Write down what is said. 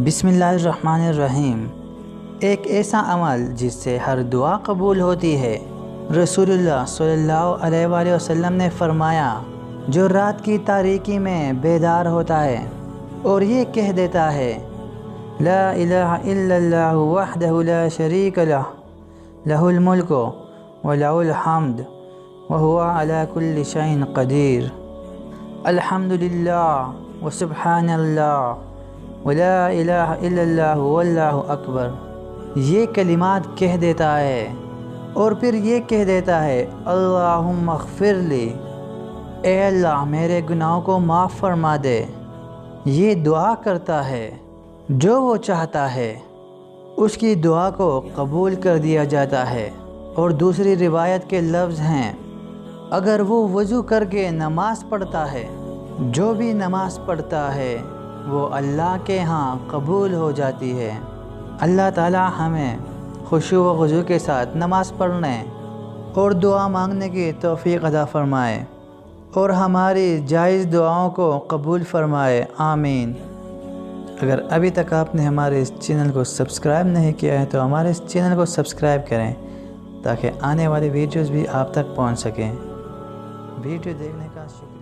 بسم اللہ الرحمن الرحیم۔ ایک ایسا عمل جس سے ہر دعا قبول ہوتی ہے۔ رسول اللہ صلی اللہ علیہ وآلہ وسلم نے فرمایا، جو رات کی تاریکی میں بیدار ہوتا ہے اور یہ کہہ دیتا ہے لا الہ الا اللہ وحدہ لا شریک لہ لہ الملک ولہ الحمد وہو علی کل شیء قدیر، الحمدللہ وسبحان اللہ ولا الہ الا اللہ واللہ اکبر، یہ کلمات کہہ دیتا ہے اور پھر یہ کہہ دیتا ہے اللہم اغفر لی، اے اللہ میرے گناہوں کو معاف فرما دے۔ یہ دعا کرتا ہے، جو وہ چاہتا ہے اس کی دعا کو قبول کر دیا جاتا ہے۔ اور دوسری روایت کے لفظ ہیں، اگر وہ وضو کر کے نماز پڑھتا ہے، جو بھی نماز پڑھتا ہے وہ اللہ کے ہاں قبول ہو جاتی ہے۔ اللہ تعالی ہمیں خشوع و خضوع کے ساتھ نماز پڑھنے اور دعا مانگنے کی توفیق عطا فرمائے اور ہماری جائز دعاؤں کو قبول فرمائے، آمین۔ اگر ابھی تک آپ نے ہمارے اس چینل کو سبسکرائب نہیں کیا ہے تو ہمارے اس چینل کو سبسکرائب کریں تاکہ آنے والی ویڈیوز بھی آپ تک پہنچ سکیں۔ ویڈیو دیکھنے کا شکریہ۔